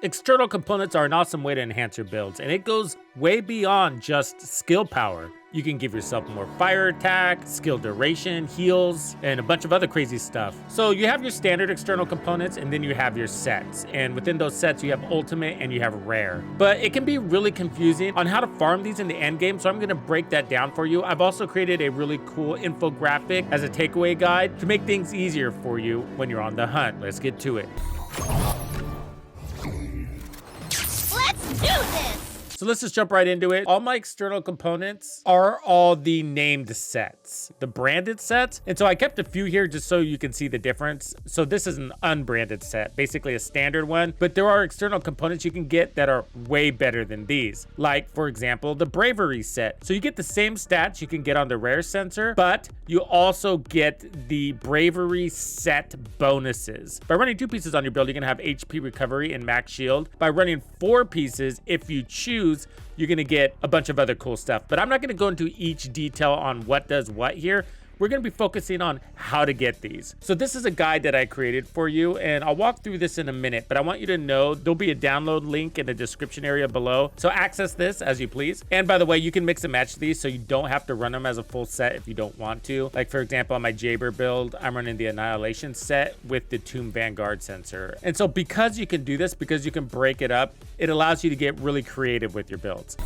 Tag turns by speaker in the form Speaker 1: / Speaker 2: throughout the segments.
Speaker 1: External components are an awesome way to enhance your builds, and it goes way beyond just skill power. You can give yourself more fire attack, skill duration, heals, and a bunch of other crazy stuff. So you have your standard external components, and then you have your sets. And within those sets, you have ultimate and you have rare. But it can be really confusing on how to farm these in the end game, so I'm gonna break that down for you. I've also created a really cool infographic as a takeaway guide to make things easier for you when you're on the hunt. Let's get to it.
Speaker 2: Let's do this!
Speaker 1: So let's just jump right into it. All my external components are all the named sets, the branded sets. And so I kept a few here just so you can see the difference. So this is an unbranded set, basically a standard one, but there are external components you can get that are way better than these. Like, for example, the bravery set. So you get the same stats you can get on the rare sensor, but you also get the bravery set bonuses. By running 2 pieces on your build, you're gonna have HP recovery and max shield. By running 4 pieces, if you choose, you're gonna get a bunch of other cool stuff. But I'm not gonna go into each detail on what does what here. We're gonna be focusing on how to get these. So this is a guide that I created for you, and I'll walk through this in a minute, but I want you to know there'll be a download link in the description area below. So access this as you please. And by the way, you can mix and match these so you don't have to run them as a full set if you don't want to. Like for example, on my Jaber build, I'm running the Annihilation set with the Tomb Vanguard sensor. And so because you can do this, because you can break it up, it allows you to get really creative with your builds.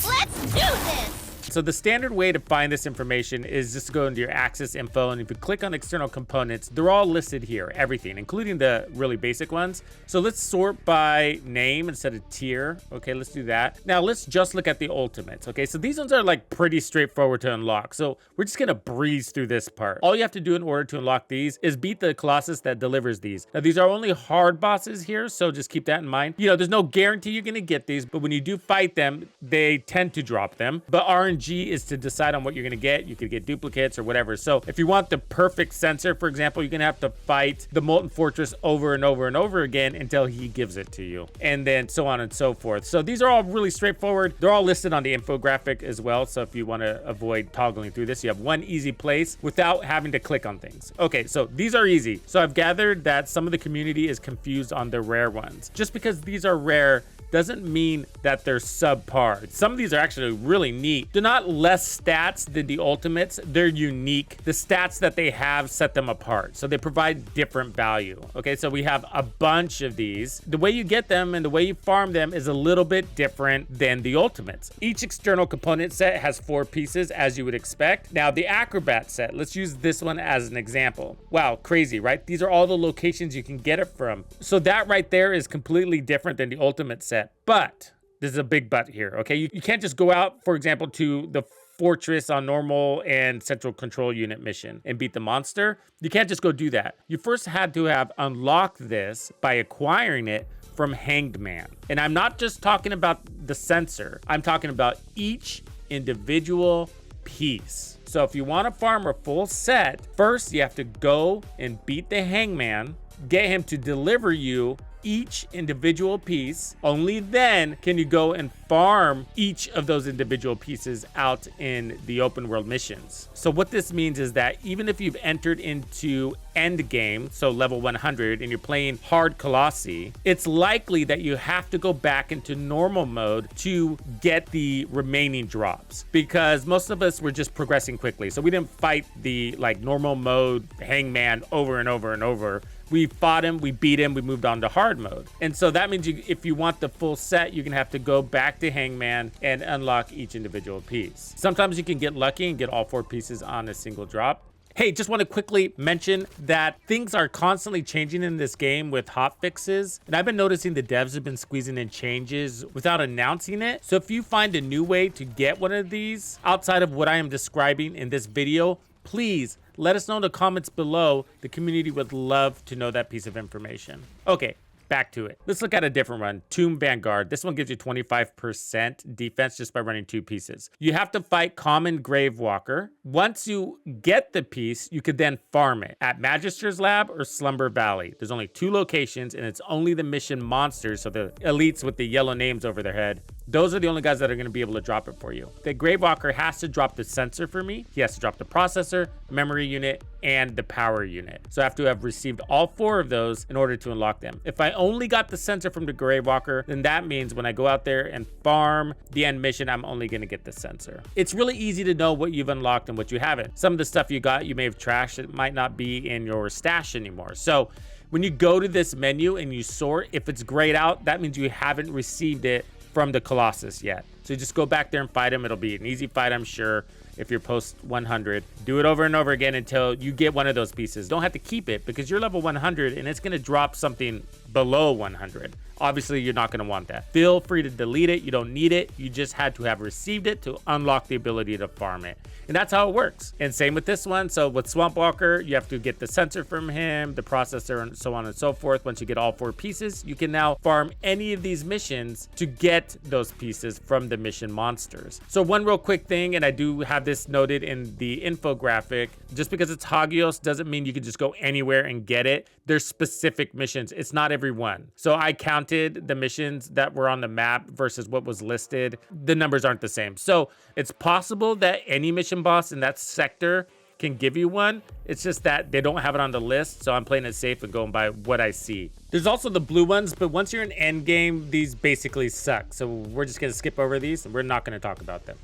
Speaker 2: Let's do this!
Speaker 1: So the standard way to find this information is just to go into your Access info, and if you click on external components, they're all listed here, everything, including the really basic ones. So let's sort by name instead of tier. Okay, let's do that. Now let's just look at the ultimates. Okay, so these ones are like pretty straightforward to unlock. So we're just gonna breeze through this part. All you have to do in order to unlock these is beat the Colossus that delivers these. Now these are only hard bosses here, so just keep that in mind. You know, there's no guarantee you're gonna get these, but when you do fight them, they tend to drop them. But RNG is to decide on what you're gonna get. You could get duplicates or whatever. So if you want the perfect sensor, for example, you're gonna have to fight the Molten Fortress over and over and over again until he gives it to you, and then so on and so forth. So these are all really straightforward. They're all listed on the infographic as well. So if you want to avoid toggling through this, you have one easy place without having to click on things. Okay, so these are easy. So I've gathered that some of the community is confused on the rare ones. Just because these are rare doesn't mean that they're subpar. Some of these are actually really neat. They're not less stats than the ultimates, they're unique. The stats that they have set them apart, so they provide different value. Okay, so we have a bunch of these. The way you get them and the way you farm them is a little bit different than the ultimates. Each external component set has 4 pieces, as you would expect. Now the acrobat set, let's use this one as an example. Wow, crazy, right? These are all the locations you can get it from. So that right there is completely different than the ultimate set. But there's a big but here, okay? You can't just go out, for example, to the fortress on normal and central control unit mission and beat the monster. You can't just go do that. You first had to have unlocked this by acquiring it from Hanged Man. And I'm not just talking about the sensor. I'm talking about each individual piece. So if you want to farm a full set, first you have to go and beat the Hangman, get him to deliver you each individual piece. Only then can you go and farm each of those individual pieces out in the open world missions. So what this means is that even if you've entered into end game, so level 100, and you're playing hard Colossi, it's likely that you have to go back into normal mode to get the remaining drops, because most of us were just progressing quickly. So we didn't fight the like normal mode Hangman over and over and over. We fought him, we beat him, we moved on to hard mode. And so that means if you want the full set, you're gonna have to go back to Hangman and unlock each individual piece. Sometimes you can get lucky and get all 4 pieces on a single drop. Hey, just want to quickly mention that things are constantly changing in this game with hotfixes, and I've been noticing the devs have been squeezing in changes without announcing it. So if you find a new way to get one of these outside of what I am describing in this video, please let us know in the comments below. The community would love to know that piece of information. Okay, back to it. Let's look at a different one. Tomb Vanguard. This one gives you 25% defense just by running 2 pieces. You have to fight Common Gravewalker. Once you get the piece, you could then farm it at Magister's Lab or Slumber Valley. There's only 2 locations, and it's only the mission monsters, so the elites with the yellow names over their head, those are the only guys that are going to be able to drop it for you. The Gravewalker has to drop the sensor for me. He has to drop the processor, memory unit, and the power unit. So I have to have received all 4 of those in order to unlock them. If I only got the sensor from the Gravewalker, then that means when I go out there and farm the end mission, I'm only going to get the sensor. It's really easy to know what you've unlocked and what you haven't. Some of the stuff you got, you may have trashed. It might not be in your stash anymore. So when you go to this menu and you sort, if it's grayed out, that means you haven't received it from the Colossus yet. So just go back there and fight him. It'll be an easy fight, I'm sure. If you're post 100, do it over and over again until you get one of those pieces. Don't have to keep it because you're level 100 and it's going to drop something below 100. Obviously, you're not going to want that. Feel free to delete it. You don't need it. You just had to have received it to unlock the ability to farm it. And that's how it works. And same with this one. So with Swamp Walker, you have to get the sensor from him, the processor, and so on and so forth. Once you get all 4 pieces, you can now farm any of these missions to get those pieces from the mission monsters. So one real quick thing, and I do have this noted in the infographic, just because it's Hagios doesn't mean you can just go anywhere and get it. There's specific missions. It's not every one. So I counted the missions that were on the map versus what was listed. The numbers aren't the same. So it's possible that any mission boss in that sector can give you one. It's just that they don't have it on the list. So I'm playing it safe and going by what I see. There's also the blue ones, but once you're in end game, these basically suck. So we're just going to skip over these and we're not going to talk about them.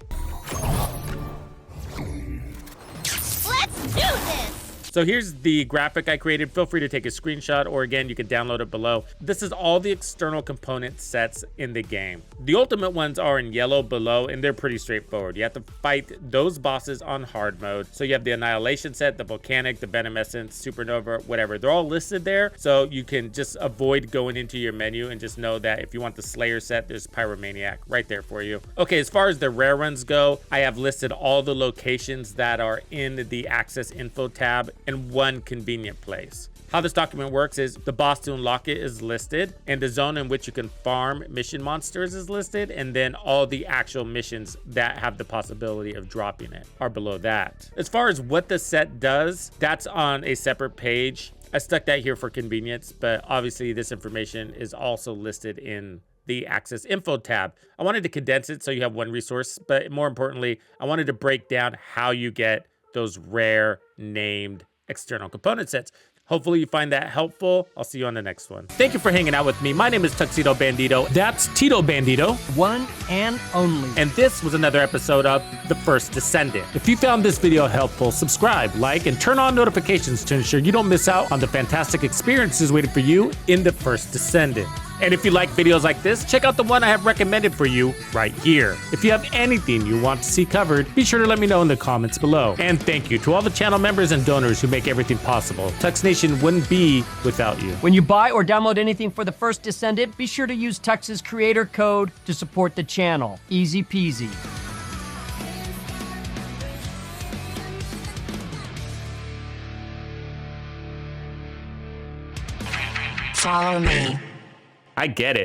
Speaker 2: Let's do this!
Speaker 1: So here's the graphic I created. Feel free to take a screenshot, or again, you can download it below. This is all the external component sets in the game. The ultimate ones are in yellow below, and they're pretty straightforward. You have to fight those bosses on hard mode. So you have the Annihilation set, the Volcanic, the Venom Essence, Supernova, whatever. They're all listed there, so you can just avoid going into your menu and just know that if you want the Slayer set, there's Pyromaniac right there for you. Okay, as far as the rare runs go, I have listed all the locations that are in the Access Info tab in one convenient place. How this document works is the boss to unlock it is listed, and the zone in which you can farm mission monsters is listed, and then all the actual missions that have the possibility of dropping it are below that. As far as what the set does, that's on a separate page. I stuck that here for convenience, but obviously this information is also listed in the Access Info tab. I wanted to condense it so you have one resource, but more importantly, I wanted to break down how you get those rare named external component sets. Hopefully you find that helpful. I'll see you on the next one. Thank you for hanging out with me. My name is Tuxedo Bandido. That's Tito Bandido.
Speaker 3: One and only.
Speaker 1: And this was another episode of The First Descendant. If you found this video helpful, subscribe, like, and turn on notifications to ensure you don't miss out on the fantastic experiences waiting for you in The First Descendant. And if you like videos like this, check out the one I have recommended for you right here. If you have anything you want to see covered, be sure to let me know in the comments below. And thank you to all the channel members and donors who make everything possible. Tux Nation wouldn't be without you.
Speaker 3: When you buy or download anything for The First Descendant, be sure to use Tux's creator code to support the channel. Easy peasy.
Speaker 4: Follow me.
Speaker 1: I get it.